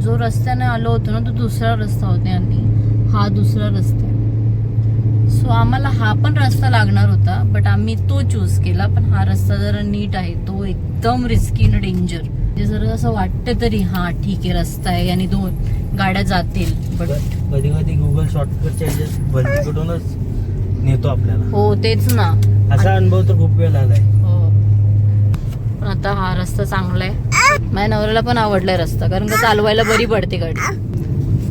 जो रस्त्याने आलो होतो ना तो दुसरा रस्ता होता आणि हा दुसरा रस्ता आहे. सो आम्हाला हा पण रस्ता लागणार होता, बट आम्ही तो चूज केला. पण हा रस्ता जरा नीट आहे, तो एकदम रिस्की न डेंजर. जर असं वाटतं तरी हा ठीक आहे रस्ता आहे आणि 2 गाड्या जातील, बट कधी कधी गुगल शॉर्टकटच्या भलतीकडूनच नेतो आपल्याला. हो तेच ना, असा अनुभव तर खूप वेळ आलाय. हो. पण आता हा रस्ता चांगला आहे. माझ्या नवऱ्याला पण आवडलाय रस्ता, कारण का चालवायला बरी पडते गाडी.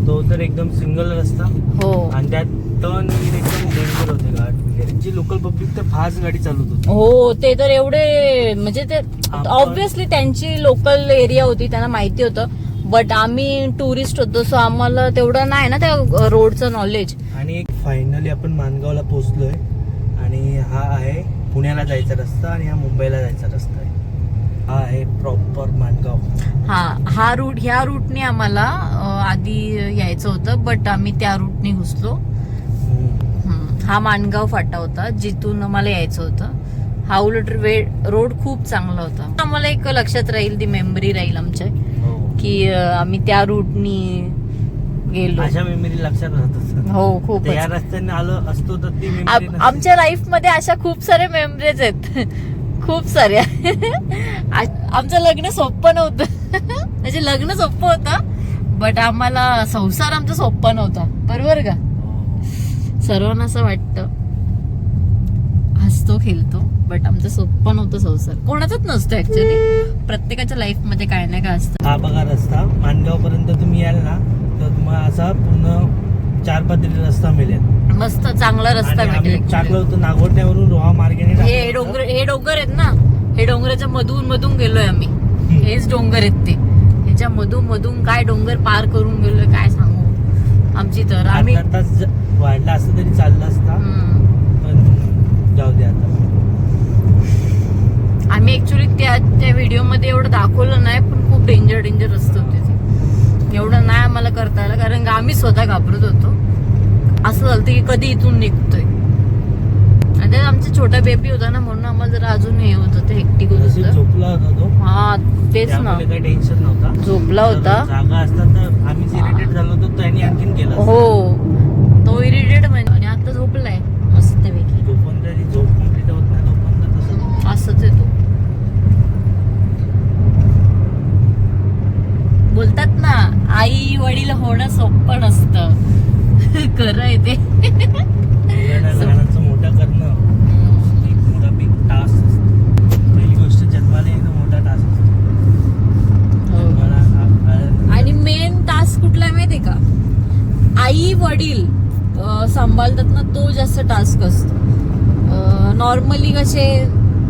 तो तर एकदम सिंगल रस्ता. हो आणि त्यात टर्न एकदम डेंजर होते गाडी. जी लोकल पब्लिक तर फास्ट गाडी चालवत होती. हो, ते तर एवढे म्हणजे ते ऑब्विसली त्यांची लोकल एरिया होती, त्यांना माहिती होतं. बट आम्ही टुरिस्ट होतो, सो आम्हाला तेवढं नाही ना त्या रोडचं नॉलेज. आणि फायनली आपण माणगावला पोहोचलोय आणि हा आहे पुण्याला जायचा रस्ता आणि हा मुंबईला जायचा रस्ता आहे. हा आहे प्रॉपर माणगाव. हा रूट, ह्या रूटने आम्हाला आधी यायचं होतं, बट आम्ही त्या रूटने घुसलो. हा माणगाव फाटा होता जिथून मला यायचं होतं. हा उलट रोड खूप चांगला होता. आम्हाला एक लक्षात राहील, ती मेमरी राहील आमच्या, की आम्ही त्या रूटनी गेलो. अशा मेमरी लक्षात राहतात. हो खूप. या रस्त्याने आलो असतो तर ती मेमरी आमच्या लाईफ मध्ये अशा खूप साऱ्या मेमरीज आहेत, खूप साऱ्या. आमचं लग्न सोपं नव्हतं, म्हणजे लग्न सोपं होतं, बट आम्हाला संसार आमचा सोपा नव्हता. बरोबर का? सर्वांना असं वाटतं, हसतो खेळतो, बट आमचं सोपं नव्हतं संसार. कोणाचाच नसतो ऍक्च्युअली, प्रत्येकाच्या लाईफ मध्ये काय ना काय असतं. हा बघा रस्ता, माणगाव पर्यंत तुम्ही याल ना तर तुम्हाला असा पूर्ण 4 पदरी रस्ता मिळेल. मस्त चांगला रस्ता भेटेल. टाकलं होतं नागोठण्यावरून रोहा मार्गाने. हे डोंगर आहेत ना, हे डोंगराच्या मधून गेलोय आम्ही. हेच डोंगर आहेत ते, ह्याच्या मधून काय डोंगर पार करून गेलोय, काय सांगू. आमची तर आम्ही वाढला असतं तरी चाललं असता, पण जाऊ दे आता. आम्ही ऍक्च्युली त्या व्हिडिओ मध्ये एवढं दाखवलं नाही, पण खूप डेंजर रस्ते होते ते. एवढं नाही आम्हाला करता आलं, कारण का आम्ही स्वतः घाबरत होतो. असं झालं की कधी इथून निघतोय. आणि त्यात आमचा छोटा बेबी होता ना, म्हणून आम्हाला जरा अजून हे होत होतं, हेक्टिक होत होतं. झोपला होता तो. हा तेच ना, काही टेन्शन नव्हता, झोपला होता. जागा असतात तर आम्ही इरिटेट झालो होतो, त्याने आणखीन केलं. हो, तो इरिटेट म्हणजे. आणि आता झोपलाय मस्त पैकी. जोपर्यंत त्याची झोप कम्प्लीट होत नाही तोपर्यंत तसं असंच आहे तो. बोलतात ना, आई वडील होणं सोपं नसतं. खरं आहे ते. लहानाचं मोठं करणं एक मोठा बिग टास्क असतो. पहिली गोष्ट जन्माला येणं मोठा टास्क असतो. आणि मेन टास्क कुठला आहे माहितीये का? आई वडील सांभाळतात ना, तो जास्त टास्क असतो. नॉर्मली कसे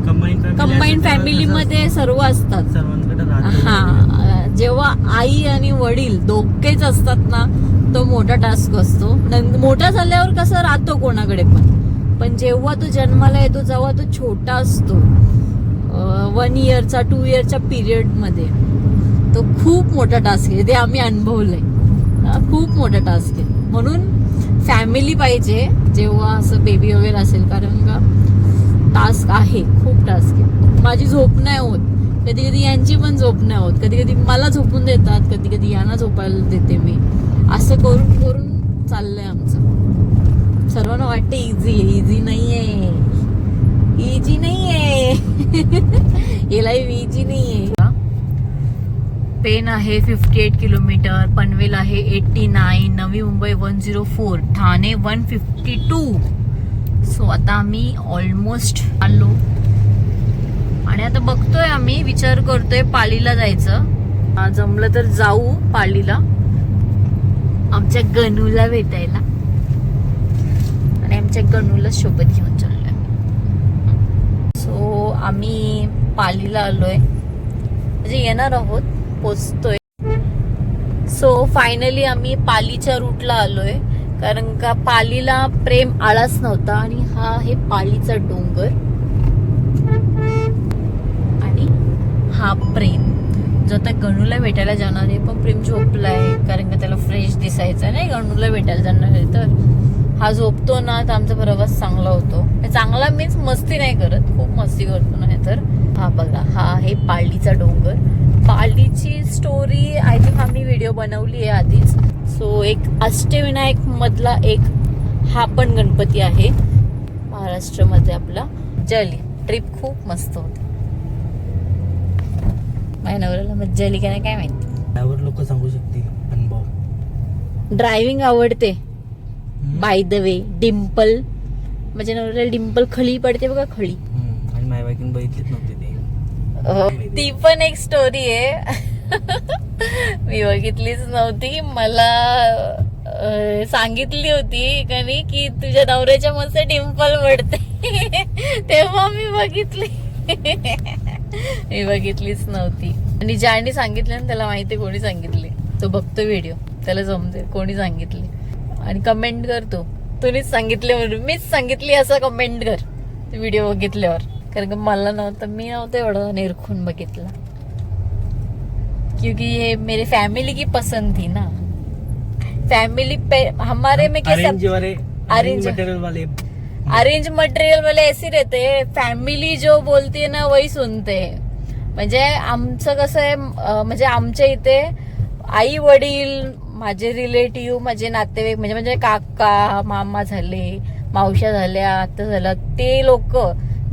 कंबाईन फॅमिली मध्ये सर्व असतात, सर्वांकडे. हा, जेव्हा आई आणि वडील दोघेच असतात ना, तो मोठा टास्क असतो. मोठा झाल्यावर कसं राहतो कोणाकडे पण जेव्हा तो जन्माला येतो, जेव्हा तो छोटा असतो, 1 इयरचा 2 इयरच्या पिरियड मध्ये, तो खूप मोठा टास्क आहे. ते आम्ही अनुभवलंय, खूप मोठा टास्क आहे. म्हणून फॅमिली पाहिजे जेव्हा असं बेबी वगैरे असेल, कारण का टास्क आहे, खूप टास्क आहे. माझी झोप नाही होत, कधी कधी यांची पण झोप नाही होत, कधी कधी मला झोपून देतात, कधी कधी यांना झोपायला देते मी. असं करून चाललंय आमचं. सर्वांना वाटतं इझी नाहीये, इझी नाहीये. हे लाईफ इझी नाहीये. पेन आहे 58 किलोमीटर, पनवेल आहे 89, नवी मुंबई 104, ठाणे 152. सो आता आम्ही ऑलमोस्ट आलो. आणि आता बघतोय, आम्ही विचार करतोय पालीला जायचं. जमलं तर जाऊ पालीला, आमच्या गणूला भेटायला. आणि आमच्या गणूला सोबत घेऊन चाललोय. सो आम्ही पालीला आलोय, म्हणजे येणार आहोत, पोचतोय. सो फायनली आम्ही पालीच्या रूटला आलोय, कारण का पालीला प्रेम आळाच नव्हता. आणि हा आहे पालीचा डोंगर आणि हा प्रेम, जो आता गणूला भेटायला जाणार आहे. पण प्रेम झोपलाय, कारण का त्याला फ्रेश दिसायचं नाही, गणूला भेटायला जाणार आहे. तर हा झोपतो ना, तर आमचा प्रवास चांगला होतो. चांगला मीन्स मस्ती नाही करत, खूप मस्ती करतो ना. तर हा बघा, हा आहे पालीचा डोंगर. पालीची स्टोरी आय थिंक आम्ही व्हिडिओ बनवली आहे आधीच. सो एक अष्टविनायक मधला एक हा पण गणपती आहे महाराष्ट्रामध्ये आपला. मज्जा आली, ट्रिप खूप मस्त होती. माझ्या नवऱ्याला मज्जा आली का नाही काय माहिती. त्यावर लोक सांगू शकतील अनुभव. ड्रायव्हिंग आवडते बाय द वे. डिम्पल, माझ्या नवऱ्याला डिम्पल खळी पडते बघा, खळी. आणि माझ्या बायकीन बघितलीच नव्हती ती. ती पण एक स्टोरी आहे. मी बघितलीच नव्हती. मला सांगितली होती का नाही की तुझ्या नवऱ्याच्या मस्त डिम्पल पडते. तेव्हा मी बघितली. मी बघितलीच नव्हती. आणि ज्याने सांगितलं ना त्याला माहिती कोणी सांगितले. तो बघतो व्हिडिओ, त्याला जमते कोणी सांगितले. आणि कमेंट करतो तुम्हीच सांगितले म्हणून, मीच सांगितली असं कमेंट कर व्हिडिओ बघितल्यावर. कारण का मला नव्हतं, मी नव्हतं एवढं निरखून बघितलं. क्योंकि ये मेरे फैमिली की पसंद थी ना. फैमिली पे हमारे में कैसे अरेंज मटेरियल वाले अरेंज मटेरियल वाले ऐसे रहते हैं. फॅमिली जो बोलती है ना वही सुनते हैं. म्हणजे आमचं कसं आहे, म्हणजे आमच्या इथे आई वडील, माझे रिलेटिव्ह, माझे नातेवाईक, म्हणजे काका मामा झाले, मावश्या झाल्या, आत्या झाल्या, ते लोक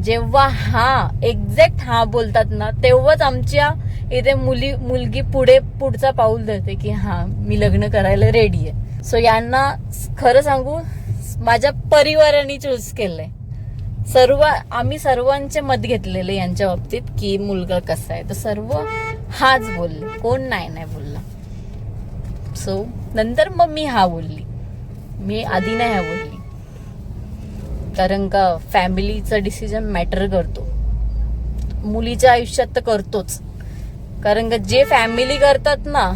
जेव्हा हा एक्झॅक्ट हा बोलतात ना तेव्हाच आमच्या इथे मुलगी पुढचा पाऊल धरते की हा मी लग्न करायला रेडी आहे. सो यांना खरं सांगू माझ्या परिवाराने चूज केलंय. आम्ही सर्वांचे मत घेतलेले यांच्या बाबतीत की मुलगा कसा आहे, तर सर्व हाच बोलले, कोण नाही बोलला. सो नंतर मग मी हा बोलली, मी आधी नाही हा बोलली. कारण का फॅमिलीचा डिसिजन मॅटर करतो, मुलीच्या आयुष्यात तर करतोच. कारण का जे फॅमिली करतात ना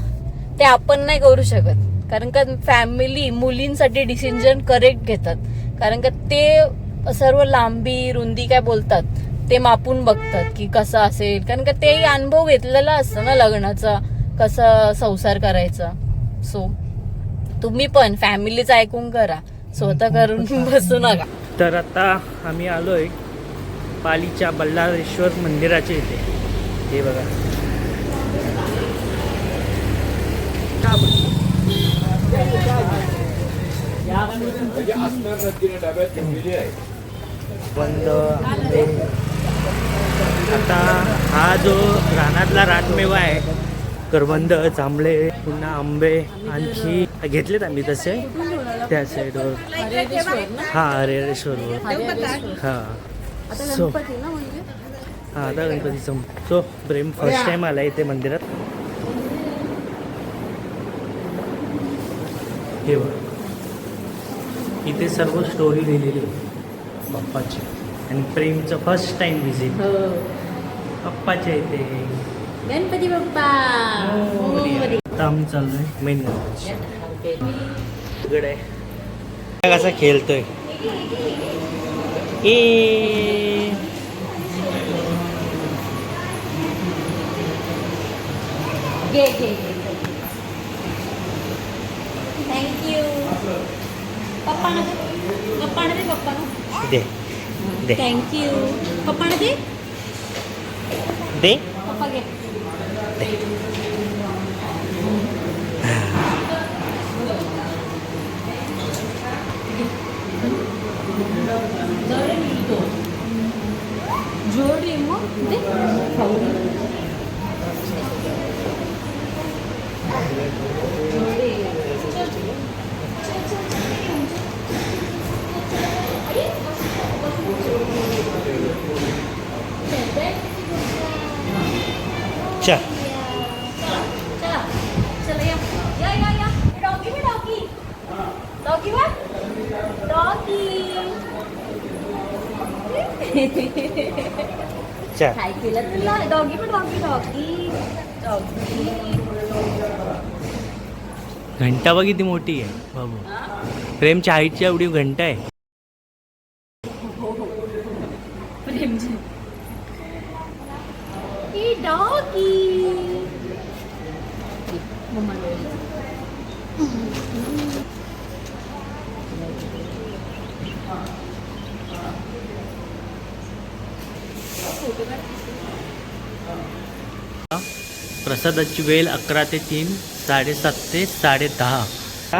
ते आपण नाही करू शकत. कारण का फॅमिली मुलींसाठी डिसिजन करेक्ट घेतात. कारण का ते सर्व लांबी रुंदी काय बोलतात ते मापून बघतात की कसं असेल. कारण का ते अनुभव घेतलेला असतं ना लग्नाचा, कसा संसार करायचा. सो तुम्ही पण फॅमिलीचं ऐकून करा, स्वतः करून बसू नका. तर आता आम्ही आलोय पालीच्या बल्लाळेश्वर मंदिराच्या इथे. हे बघा, बंद. आता हा जो रानातला रानमेवा आहे, करवंद, जांभळे, पुन्हा आंबे आणखी घेतलेत आम्ही तसे त्या साईडवर. हा हरेश्वरवर. हा सो हा आता गणपतीचं. सो प्रेम फर्स्ट टाइम आला इथे मंदिरात. हे बघ इथे सर्व स्टोरी लिहिलेली पप्पाची. आणि प्रेमचं फर्स्ट टाइम विजिट पप्पाच्या इथे. गणपती बाप्पा. आता आम्ही चाललोय मेन गणपती आहे. कसा खेळतोय थँक्यू पप्पा दे पप्पा दे दे थँक्यू पप्पा दे दे पप्पा घे. जोडी मग दे खाऊ. चल चला या डॉगी में डॉगी डॉगी वा डॉगी. चल काय केलं तुला? डॉगी में डॉगी डॉगी डॉगी. घंटा बघ किती मोठी आहे बाबू. प्रेमच्या हाईटची एवढी घंटा आहे. प्रेमची डॉगी. प्रसादाची वेळ 11 ते 3. 7:30 ते 10:30.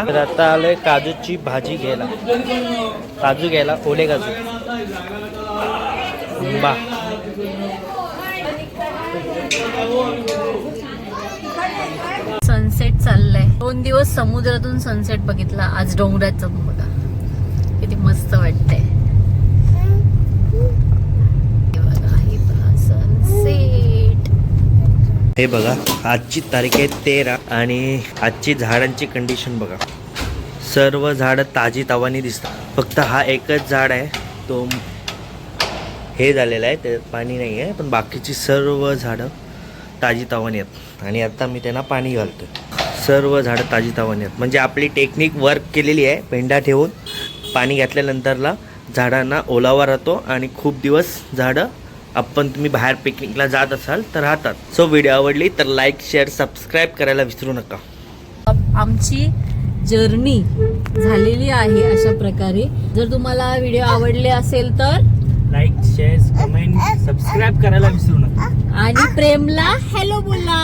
तर आता आलोय काजूची भाजी घ्यायला. काजू घ्यायला, ओले काजू. बा सनसेट चाललंय. 2 दिवस समुद्रातून सनसेट बघितला, आज डोंगराचं बघा किती मस्त वाटतंय. सनसेट हे बघा, आजची तारीख आहे 13 आणि आजची झाडांची कंडिशन बघा. सर्व झाडं ताजी तवानी दिसतात. फक्त हा एकच झाड आहे तो हे झालेला आहे, त्याच्यात पाणी नाही आहे, पण बाकीची सर्व झाडं ताजी तवानी आहेत. आणि आता मी त्यांना पाणी घालतो. सर्व झाडं ताजी तवानी आहेत. म्हणजे आपली टेक्निक वर्क केलेली आहे. पेंडा ठेवून पाणी घातल्यानंतरला झाडांना ओलावा राहतो आणि खूप दिवस झाडं आपण तुम्ही बाहेर पिकनिकला जात असाल तर राहतात. सो व्हिडिओ आवडली तर लाईक, शेअर, सबस्क्राईब करायला विसरू नका. आमची जर्नी झालेली आहे अशा प्रकारे. जर तुम्हाला व्हिडिओ आवडले असेल तर लाईक, शेअर, कमेंट, सबस्क्राईब करायला विसरू नका. आणि प्रेमला हॅलो बोला.